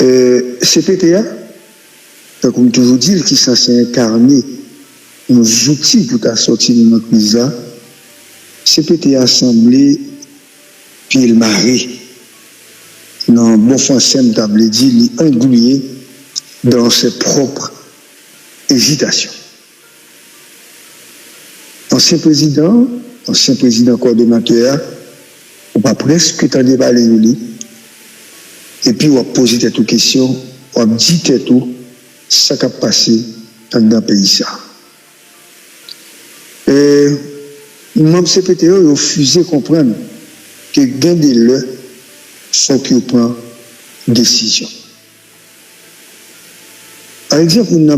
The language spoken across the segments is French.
CPTA, comme toujours dit, qui est censé incarner nos outils pour ta sortie de notre crise, CPTA semblé puis le maré. Dans bon français, m'table dit, il englué dans ses propres hésitations. Ancien président coordonnateur, on va presque t'en déballer lui. Et puis, on va poser toutes questions, on va dire tout, ça qui a passé dans le pays. Ça. Et, même CPTE, ils ont refusé de comprendre que gain de l'heure, faut qu'ils prennent décision. Par exemple, il y a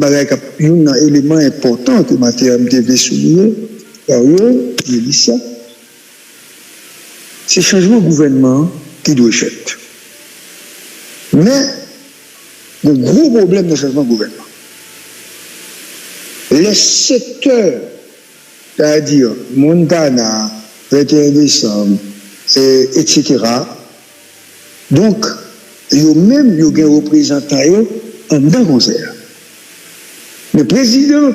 un élément important que Mathieu devait souligner, c'est le changement de gouvernement qui doit être fait. Mais, le gros problème de changement de gouvernement, les secteurs, c'est-à-dire Montana, 21 décembre, etc., donc, il y a même des représentants en dedans conseil. Le président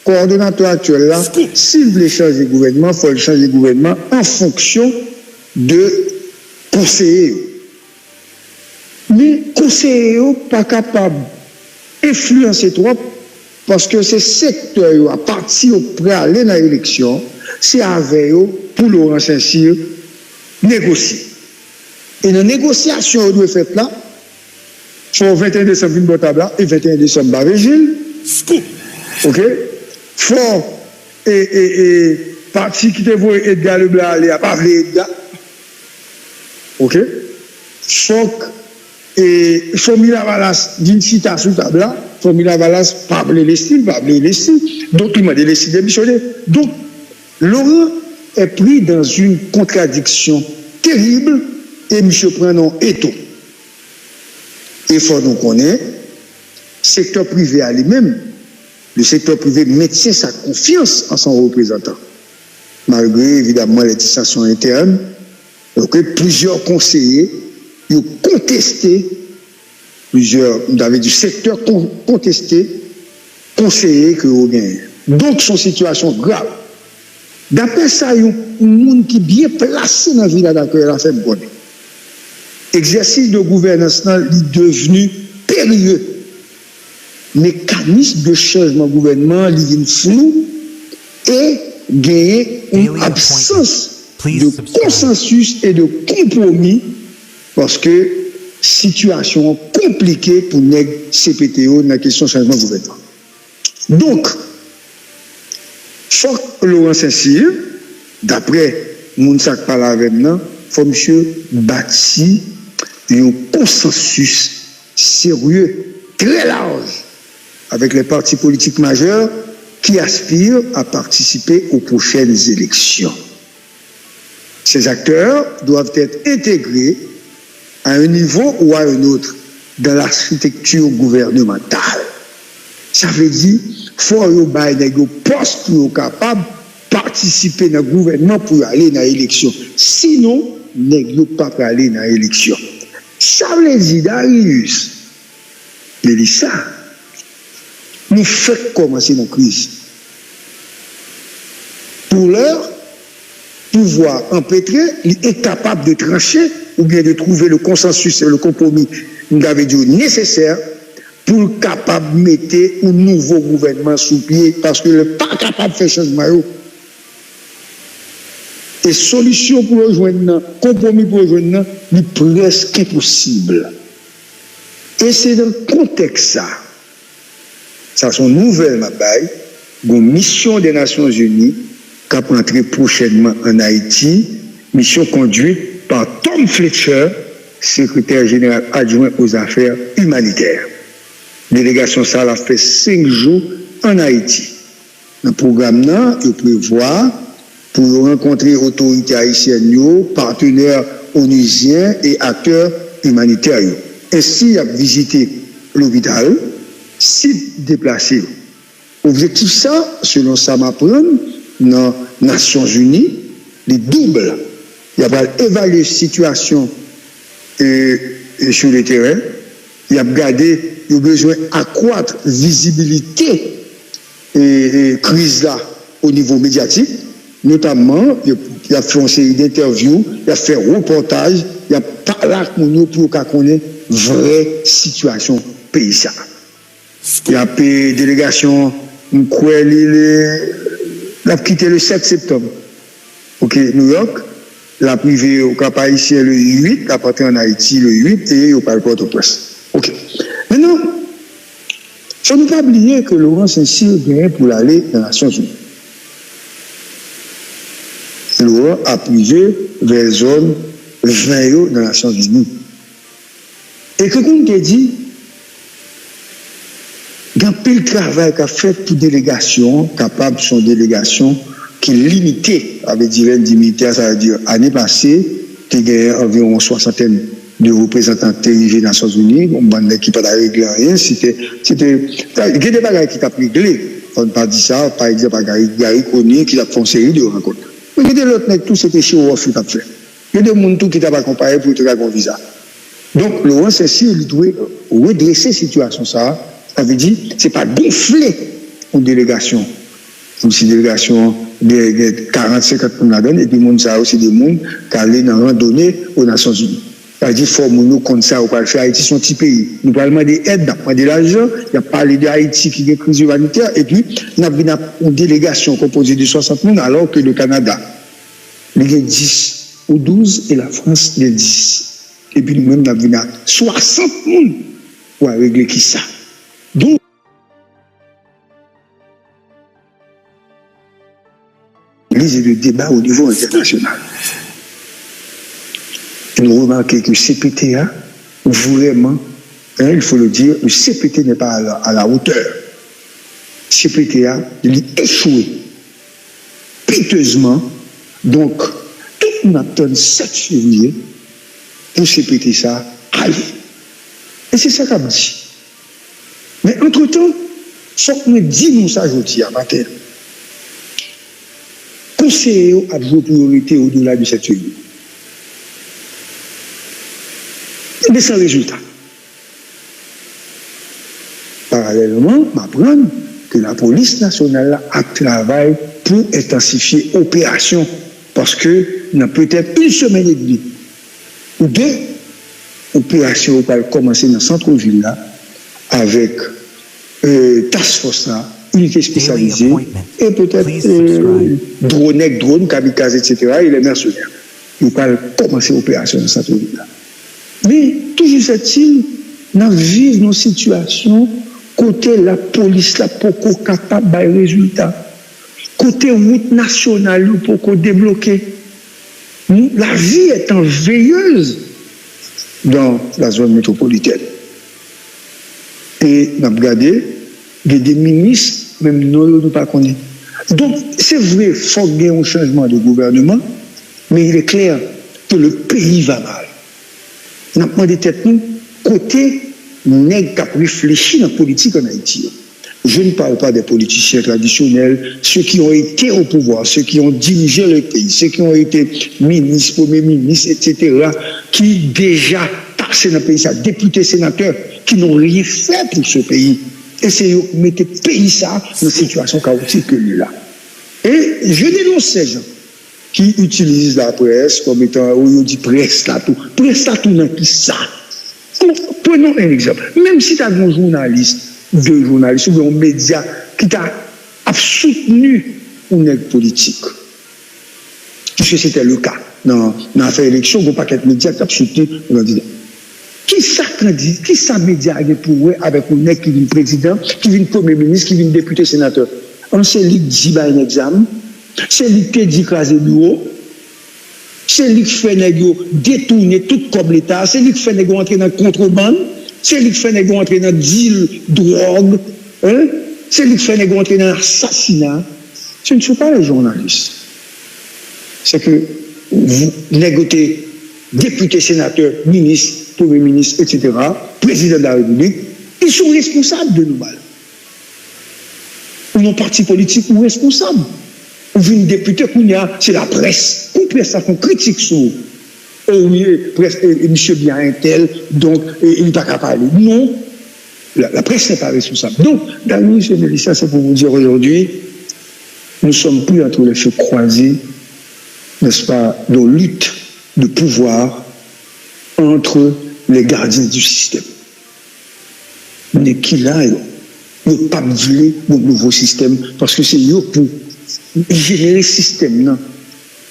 coordonnateur actuel là, s'il veut changer le gouvernement, il faut changer le gouvernement en fonction de conseillers. Mais conseillers pas capables d'influencer trop parce que ces secteurs à partir pour aller dans l'élection, c'est avec eux pour Laurent Saint-Cyr négocier. Et la négociation qui doit être faite là, il faut 21 décembre une bonne table et 21 décembre Barré-Gilles. Ok? Faut parti qui te voit Edgar Leblanc aller à parler Edgar. Ok? Faut Mila Valas d'une citation table là, faut Mila Valas pas appeler les styles, donc il m'a dit les styles démissionner. Donc, Laurent est pris dans une contradiction terrible et M. Prenon est tout. Il faut nous connaître, secteur privé à lui-même, le secteur privé maintient sa confiance en son représentant. Malgré évidemment les distinctions internes, donc plusieurs conseillers ont contesté, vous avez du secteur contesté, conseillers que vous gagnez. Donc, son situation grave. D'après ça, il y a un monde qui est bien placé dans la ville d'accueil, la fait bonne. Exercice de gouvernance est devenu périlleux. Mécanisme de changement de gouvernement est flou et gagner une absence de consensus et de compromis parce que situation compliquée pour les CPTO dans la question de changement de gouvernement. Donc, faut que Laurent Saint-Cyr, d'après Mounsak parle avec nous, faut monsieur bâtir un consensus sérieux, très large, avec les partis politiques majeurs qui aspirent à participer aux prochaines élections. Ces acteurs doivent être intégrés à un niveau ou à un autre dans l'architecture gouvernementale. Ça veut dire qu'il faut que les postes pour être capables de participer dans le gouvernement pour aller dans l'élection. Sinon, ils ne peuvent pas aller dans l'élection. Ça veut dire, Darius, il dit ça. Nous faisons commencer la crise. Pour l'heure, pouvoir empêtrer, il est capable de trancher ou bien de trouver le consensus et le compromis, nous avons dit, nécessaire pour capable de mettre un nouveau gouvernement sous pied parce qu'il n'est pas capable de faire changement. Et solution pour rejoindre, compromis pour rejoindre, est presque impossible. Et c'est dans le contexte ça sont nouvelle mabaye, une mission des Nations Unies qui va entrer prochainement en Haïti, mission conduite par Tom Fletcher, secrétaire général adjoint aux affaires humanitaires. Délégation ça a fait 5 jours en Haïti. Le programme il prévoit pour rencontrer autorités haïtiennes, partenaires onusiens et acteurs humanitaires. Ainsi, il a visité l'hôpital, site déplacé. Objectif ça, selon Samapran, dans les Nations Unies, les doubles. Il y a évaluer la situation sur le terrain il a gardé, il a besoin d'accroître visibilité et crise là au niveau médiatique, notamment, il a fait une série d'interviews, il a fait un reportage, il a parlé avec nous pour qu'on connaisse la vraie situation pays ça. Il a fait délégation, il a quitté le 7 septembre. Ok, New York, la privée au Cap Haïtien le 8, la partie en Haïti le 8 et au Port-au-Prince. Ok. Maintenant, il ne faut pas oublier que Laurent Saint-Cyr vient pour aller dans les Nations Unies. Laurent a privé vers la zone 20 dans les Nations Unies. Et que comme tu dit, il y a un peu de travail qu'a fait pour délégation, capable de son délégation, qui est limitée avec divers militaires, ça veut dire, l'année passée, il y a environ une soixantaine de représentants arrivés des Nations Unies, on ne qui pas réglé rien, c'était, il y a des bagages qui t'a réglé. On ne pas dit ça, par exemple, à Gary Connier, qui a fait une série de rencontres. Mais il y a des autres, tout c'était chez Off qui a fait. Il y a des gens qui t'a pas comparé pour te faire un visa. Donc, Laurent Saint-Cyr, il doit redresser la situation, ça veut dire, c'est pas gonfler une délégation. Comme si délégation de 40-50 personnes là-dedans, et puis ça aussi des gens qui allaient dans randonnée aux Nations Unies. Ça veut dire, il faut que nous comme ça, on va faire Haïti, son petit pays. Nous parlons demander aide, nous parlons de l'argent, il y a parlé d'Haïti qui est crise humanitaire, et puis, nous avons une délégation composée de 60 personnes, alors que le Canada, il y a 10 ou 12, et la France, il y a 10. Et puis, nous-mêmes, nous avons 60 personnes pour régler qui ça. Donc, et le débat au niveau international. Nous remarquons que le CPTA, vraiment, il faut le dire, le CPT n'est pas à la hauteur. Le CPTA, il est échoué piteusement. Donc, tout le monde attend le 7 février pour CPT ça, allez. Et c'est ça qu'a dit. Mais entre-temps, il faut que nous disions ça aujourd'hui à matin. Conseiller à jouer priorité au-delà de cette union. Mais sans résultat. Parallèlement, m'apprendre que la police nationale a travaillé pour intensifier l'opération parce que nous avons peut-être une semaine et demie ou deux opérations qui ont commencé dans le centre-ville là avec task force là, unité spécialisée et peut-être drone, kamikaze, etc. et les mercenaires. Ils vont commencer l'opération dans le centre-ville là. Mais toujours est-il, nous vivons nos situations côté la police là pour qu'on capable de résultat. Côté route nationale pour qu'on débloque. La vie est en veilleuse dans la zone métropolitaine. Et nous avons regardé, il y a des ministres, même nous ne pas connaissons. Donc, c'est vrai, il faut qu'il y ait un changement de gouvernement, mais il est clair que le pays va mal. Nous avons demandé tête nous, côté nègres qui ont réfléchi dans la politique en Haïti. Je ne parle pas des politiciens traditionnels, ceux qui ont été au pouvoir, ceux qui ont dirigé le pays, ceux qui ont été ministres, premiers ministres, etc., qui déjà passé dans le pays, ça, députés, sénateurs, qui n'ont rien fait pour ce pays. Et c'est eux qui mettent le pays ça dans une situation chaotique que lui là. Et je dénonce ces gens qui utilisent la presse comme étant, on dit presse là tout dans qui ça. Prenons un exemple. Même si tu as un journaliste, deux journalistes ou un média qui t'a soutenu une aide politique, puisque c'était le cas dans l'affaire élection, il n'y a pas qu'un média qui a soutenu un candidat. Qui ça média a pour eux avec un mec qui vient président, qui vient premier ministre, qui vient député sénateur? On sait lui dit un examen, c'est lui qui dit craser bureau, c'est lui qui fait détourner tout comme l'État, c'est lui qui fait entrer dans le contrebande, c'est lui qui fait entrer dans le deal drogue, hein? C'est lui qui fait entrer dans l'assassinat. Ce ne sont pas les journalistes. C'est que vous négociez député, sénateur, ministre, premier ministre, etc., président de la République, ils sont responsables de nous mal. Ou nos partis politiques ou responsables. Ou une députée, c'est la presse. Une presse, ça fait critique sur oh oui, presque, monsieur bien un tel, donc il n'est pas capable de parler. Non, la presse n'est pas responsable. Donc, Daniel, monsieur Mélissa, c'est pour vous dire aujourd'hui, nous sommes plus entre les feux croisés, n'est-ce pas, de lutte de pouvoir entre les gardiens du système. Mais qui là, ne pas vouloir le nouveau système, parce que c'est eux pour gérer le système. Non?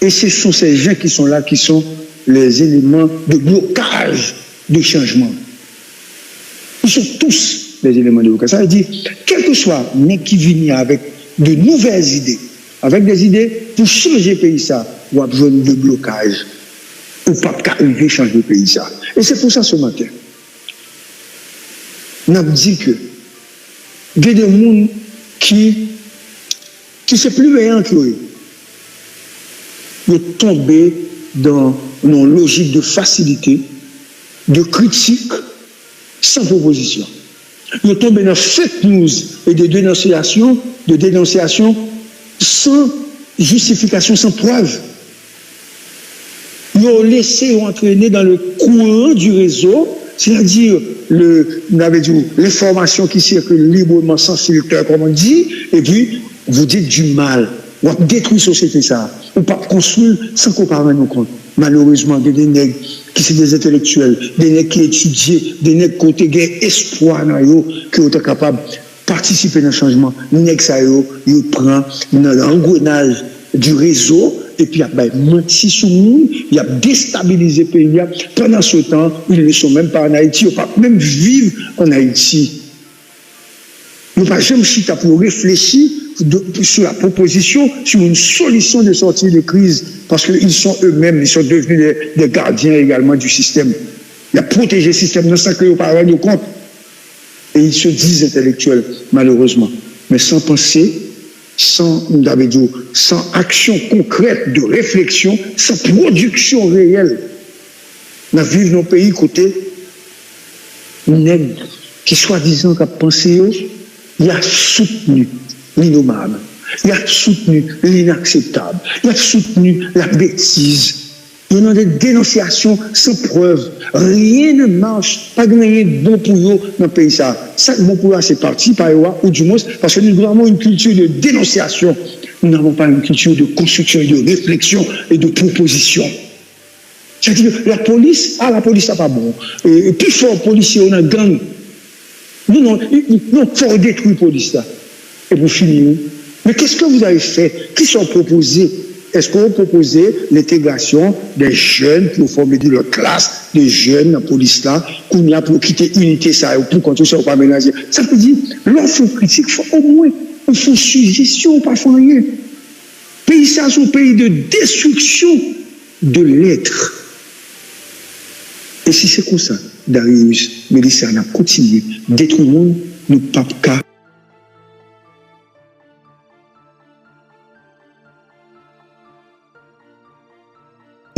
Et ce sont ces gens qui sont là, qui sont les éléments de blocage de changement. Ils sont tous les éléments de blocage. Ça veut dire, quel que soit mais qui vient avec de nouvelles idées, avec des idées pour changer le pays, ça, ou a besoin de blocage, ou pas arriver à changer le pays, ça. Et c'est pour ça ce matin, on a dit que il y a des gens qui sont plus meilleurs que eux. Ils sont tombés dans une logique de facilité, de critique, sans proposition. Ils sont tombés dans fake news et de dénonciation sans justification, sans preuve. Ils ont laissé entraîner dans le courant du réseau, c'est-à-dire l'information qui circule librement, sans filtre, comme on dit, et puis vous dites du mal. On détruit la société, ça. On ne peut pas construire sans qu'on parle nous compte. Malheureusement, il y a des nègres qui sont des intellectuels, des nègres qui étudient, des nègres qui ont espoir dans eux, qui ont été capables de participer dans le changement. Les nègres, ça, ils prennent l'engrenage du réseau, et puis il y a menti sur nous, il y a déstabilisé le pays. Pendant ce temps, ils ne sont même pas en Haïti, ils ne peuvent pas même vivre en Haïti. Nous ne pouvons pas jamais chita pour réfléchir sur la proposition, sur une solution de sortie de crise, parce qu'ils sont eux-mêmes, ils sont devenus des gardiens également du système. Il a protégé le système, non sans qu'ils ne pas rendre compte. Et ils se disent intellectuels, malheureusement. Mais sans penser, sans action concrète de réflexion, sans production réelle. Nous vivons dans nos pays côté nègre qui, soi-disant, a pensé, il a soutenu l'innommable, il a soutenu l'inacceptable, il a soutenu la bêtise. Il y a des dénonciations sans preuve. Rien ne marche, pas de rien de bon pour eux dans le pays. Ça bon pour eux, c'est parti par eux, ou du moins, parce que nous avons une culture de dénonciation. Nous n'avons pas une culture de construction, de réflexion et de proposition. C'est-à-dire, la police, n'a pas bon. Et plus fort policier, on a gang. Non, il faut détruire la police là. Et pour finir, mais qu'est-ce que vous avez fait? Qui sont proposés? Est-ce que vous proposez l'intégration des jeunes pour former de leur classe, des jeunes dans la police là, qu'on y a pour quitter l'unité ça, pour qu'on ne soit pas mélanger? Ça veut dire, l'offre critique, il faut au moins, il faut suggestion, pas faire rien. Pays ça, c'est un pays de destruction de l'être. Et si c'est comme ça, Darius, Mélissa, on a continué, détruire le monde, nous pas qu'à.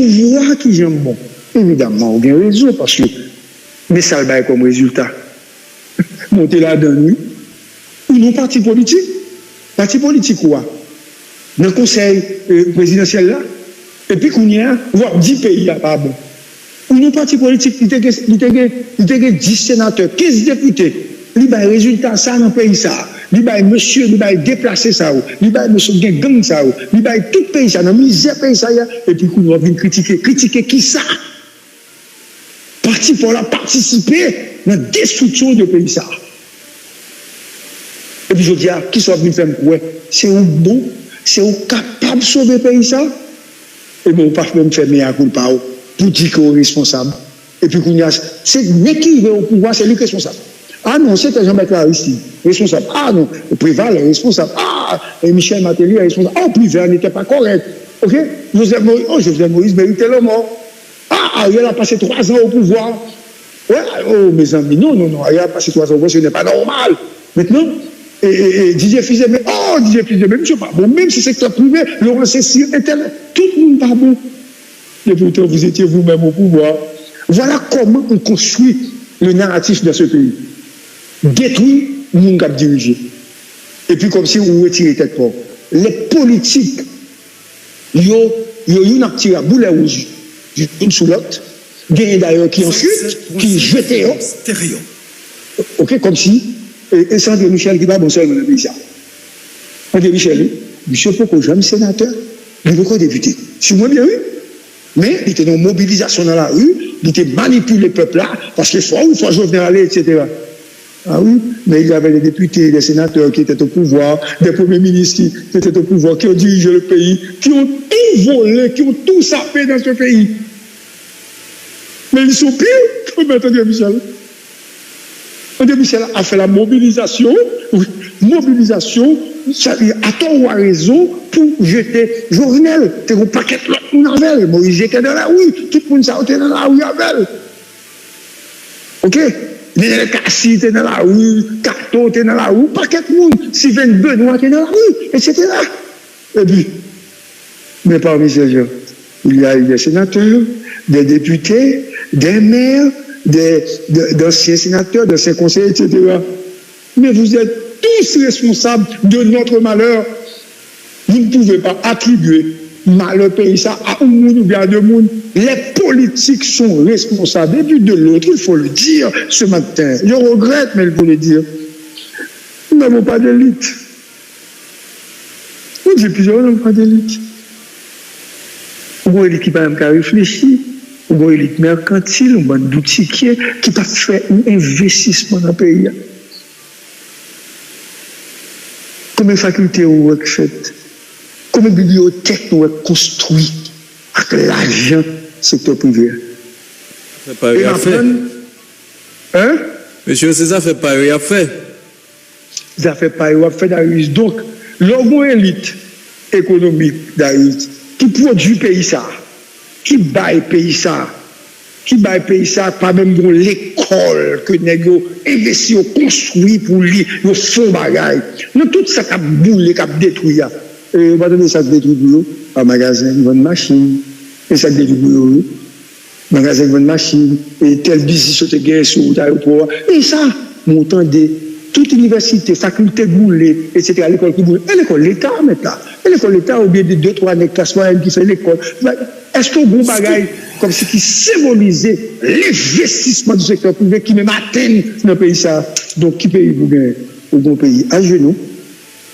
Voir qui j'aime bon. Évidemment, on a bien raison, parce que, mais ça va comme résultat. Monter là dans nous, ou non parti politique. Parti politique quoi? Dans le conseil présidentiel là, et puis qu'on y a, voir 10 pays là, pas bon. Ou non parti politique, il y a 10 sénateurs, 15 députés. Il y a un résultat ça dans le pays ça. Il y a monsieur, il y a déplacé ça. Il y a monsieur qui a gang ça. Il y a tout le pays ça, dans le misère pays ça. Et puis qu'on vient critiquer. Critiquer qui ça? Parti pour la participer dans la destruction du pays ça. Et puis je dis, qui sont venus faire quoi? C'est où bon? C'est où capable de sauver le pays ça? Et bon, on ne peut pas même faire meilleur coup pour dire qu'on est responsable. Et puis qu'on y a, c'est qui veut au pouvoir, c'est lui qui est responsable. Ah non, c'était Jean-Baptiste Aristide, responsable. Ah non, le Préval est responsable. Ah, et Michel Matéli est responsable. Ah, le Préval n'était pas correct. Ok? Joseph Moïse méritait la mort. Ah, il a passé 3 ans au pouvoir. Ouais, oh, mes amis, non, il a passé 3 ans au pouvoir, ce n'est pas normal. Maintenant, et Didier Fils-Aimé, même je pas bon, même si c'est secteur privé, Laurent Cécile, tout le monde pas bon. Et pourtant, vous étiez vous-même au pouvoir. Voilà comment on construit le narratif de ce pays. Détruire, nous avons dirigé. Et puis, comme si on retirait tête fort. Les politiques, ils ont tiré à boulet rouge. une sous l'autre. Gagné d'ailleurs qui en chute, qui jeté. Ok, comme si, et c'est André Michel qui va bon seul dans le pays. André Michel, monsieur pourquoi jamais sénateur, il pourquoi député. Si moi bien oui. Mais il était dans une mobilisation dans la rue, il était manipulé le peuple là, parce qu'il faut Jovenel aller, etc. Ah oui, mais il y avait des députés, des sénateurs qui étaient au pouvoir, des premiers ministres qui étaient au pouvoir, qui ont dirigé le pays, qui ont tout volé, qui ont tout sapé dans ce pays. Mais ils sont pires que M. André Michel. André Michel a fait la mobilisation, à tort ou à raison, pour jeter Jovenel. C'est un paquet de l'autre avec. Moïse était dans la rue, tout le monde sortait dans la rue avec. Ok? Les Cassis étaient dans la rue, Carto était dans la rue, paquet de monde. Sylvain Benoît était dans la rue, etc. Et puis, mais parmi ces gens, il y a eu des sénateurs, des députés, des maires, d'anciens sénateurs, d'anciens conseillers, etc. Mais vous êtes tous responsables de notre malheur. Vous ne pouvez pas attribuer malheur pays ça à un monde ou bien à deux mondes. Les politiques sont responsables. Et puis de l'autre, il faut le dire ce matin. Je regrette, mais il faut le dire. Nous n'avons pas d'élite. Nous disons plusieurs, nous n'avons pas d'élite. Nous avons une élite qui n'a pas réfléchi. Nous avons une élite mercantile, nous avons un boutiquier qui n'a pas fait un investissement dans le pays. Combien de facultés vous avez faites? Combien de bibliothèques vous avez construites avec l'argent du secteur privé? Ça fait pas rien fait. Hein? Monsieur César fait pas rien fait. Ça fait pas rien fait d'Aris. Donc, l'élite économique d'Aris qui produit le pays ça, qui baille pays ça, pas même dans l'école que nous investi, construit pour lui, nous font bagaille. Nous, tout ça qui a boulé, qui a détruit. Et on va donner ça détruit pour eux, un magasin, une bonne machine, et ça détruit pour eux, magasin, une bonne machine, et tel business qui gagné sur l'aéroport. Et ça, montant de toute université, faculté boulée, etc., l'école qui boule. Et l'école l'État, maintenant. Et l'école l'État, au lieu de 2-3 années classe moyenne qui fait l'école. Est-ce que bon bagaille, comme ce qui symbolisait l'investissement du secteur privé qui même atteint dans le pays ça. Donc, qui paye pour gagner? Au bon pays à genoux,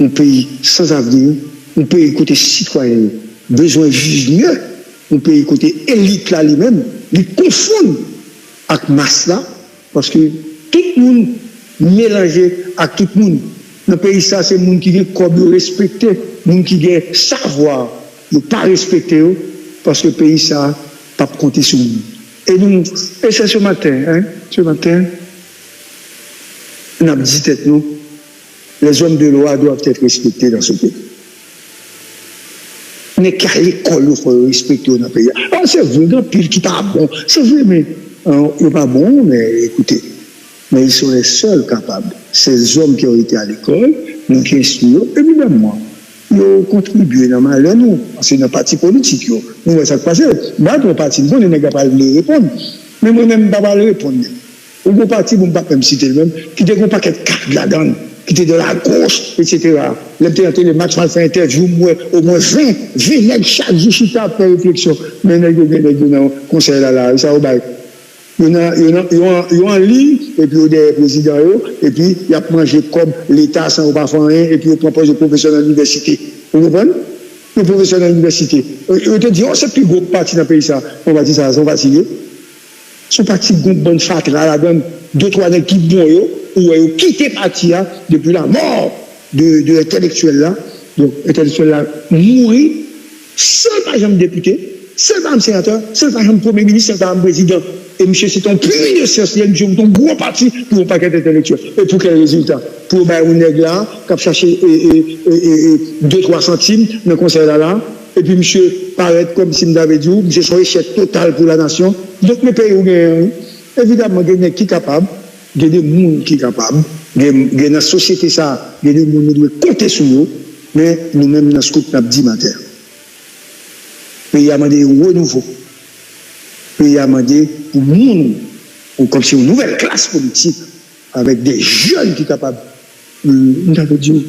un pays sans avenir, un pays côté citoyen, besoin de vivre mieux, un pays côté élite là lui-même, il confond avec masse là, parce que tout le monde mélangé à tout le monde. Dans le pays ça, c'est le monde qui est comme respecté, le monde qui est savoir, ne pas respecter, parce que le pays ça, pas compter sur nous. Et nous, et c'est ce matin, on a dit tête nous, les hommes de loi doivent être respectés dans ce pays. Mais qu'à l'école, il faut respecter dans le pays. Ah, c'est vrai, il y a pile qui n'est pas bon. C'est vrai, mais il n'est pas bon, mais écoutez, mais ils sont les seuls capables. Ces hommes qui ont été à l'école, nous qui instruisent, évidemment, ils ont contribué dans le malheur, nous. C'est un parti politique. Nous, ça se passe. Moi, dans le parti, nous, on n'est pas le répondre. Mais moi-même, je ne vais pas le répondre. Au bon parti, je ne vais pas même citer le même, qui était un paquet de cartes là-dedans, qui était de la gauche, etc. Les matchs mal fait interview, au moins 20 nègres chaque jour, chita après réflexion. Mais nègres dans le conseil là, ça va. Ils ont en ligne, et puis il y a des présidents, et puis il y a mangé comme l'État sans pas faire rien, et puis ils proposent aux professeurs de l'université. Vous comprenez? Les professeurs de l'université. Ils te disent, oh, c'est plus gros parti dans le pays, ça. On va dire ça, on va signer. Son parti de bonne fat là, donne 2-3 nègres qui bon, ou quitté parti depuis la mort de l'intellectuel là. Donc, l'intellectuel là, mourir, seul par exemple député, seul par exemple sénateur, seul par exemple premier ministre, seul par exemple président. Et monsieur, c'est ton puits de science, il y a un gros parti pour un paquet d'intellectuels. Et pour quel résultat? Pour un nègre là, qui a cherché 2-3 centimes dans le conseil là, et puis monsieur paraît comme si nous avait dit, monsieur son échec total pour la nation. Donc, le pays où gagne, évidemment, il y a des gens qui sont capables, il y a des gens qui sont capables, il y a dans la société ça, il y a des gens qui doivent compter sur nous, mais nous-mêmes, dans ce coup, nous avons dit matin. Le pays a demandé un renouveau. Le pays a demandé pour nous, comme si une nouvelle classe politique, avec des jeunes qui sont capables. Nous avons dit,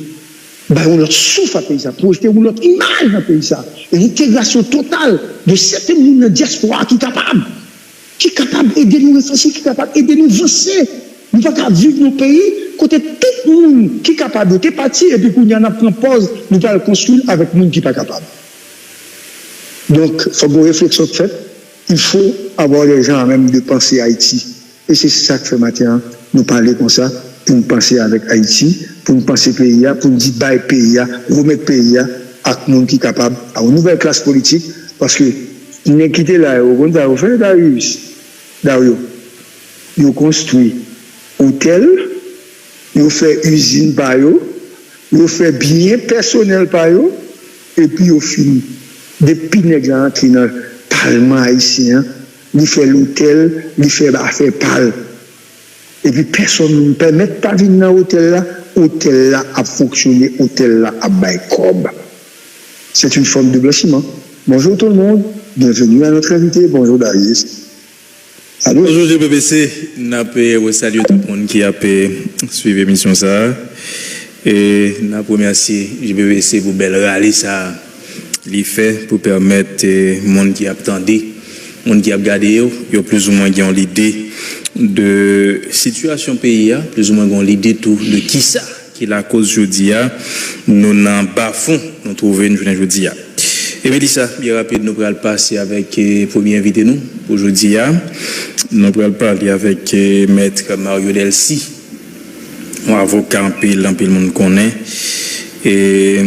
bah, on leur souffle à pays ça, projeter notre image dans le pays ça. Et l'intégration totale de certains monde de diaspora qui est capable d'aider nous réfléchir, qui est capable d'aider nous avancer. Nous ne pouvons pas vivre nos pays, côté tout le monde qui est capable de partir, et puis qu'on y en a pris pause, nous allons construire avec le monde qui n'est pas capable. Donc, il faut une réflexion faite. Il faut avoir les gens même de penser à Haïti. Et c'est ça que fait matin, nous parler comme ça, pour nous penser avec Haïti, pour nous penser pays, pour nous dire bye pays, remettre pays à le monde qui est capable, à une nouvelle classe politique, parce que nous avons quitté là, on a fait Dario, ils ont construit hôtel, ils ont fait usine par eux, ils ont fait bien personnel par eux, et puis ils ont fini. Depuis nègres qui dans le Parlement haïtien, ils font l'hôtel, ils font affaire pâle. Et puis personne ne permet pas de venir dans l'hôtel là a fonctionné, l'hôtel là a bail cob. C'est une forme de blanchiment. Bonjour tout le monde, bienvenue à notre invité, bonjour Darius. Allô? Bonjour GBBC, nous saluons tout le monde qui a suivi l'émission ça. Et nous remercions GBBC pour belle rallye ça. Les faits pour permettre aux gens qui attendent, aux gens qui ont regardé, ils ont plus ou moins l'idée de situation pays, plus ou moins l'idée de qui ça, qui est la cause aujourd'hui, nous n'en bas-fond, nous trouvons une journée aujourd'hui. Et Mélissa, bien rapide, nous allons passer avec le premier invité nous, aujourd'hui. Nous allons parler avec Maître Mario Delcy, un avocat en pile, le monde connaît. Et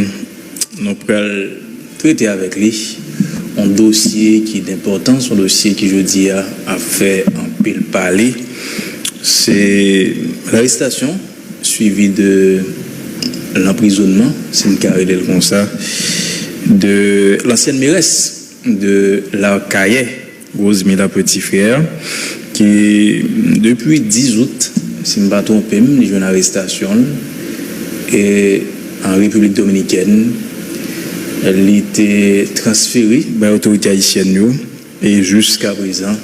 nous allons traiter avec lui un dossier qui est d'importance, un dossier qui, je dis, a fait un pile parler. C'est l'arrestation suivie de l'emprisonnement, c'est une carrière comme ça, de l'ancienne mairesse de l'Arcaillet, Rosemilla Petit-Frère, qui, depuis 10 août, si je ne me bats pas, il y a une arrestation et en République dominicaine. Elle était transférée par l'autorité haïtienne et jusqu'à présent,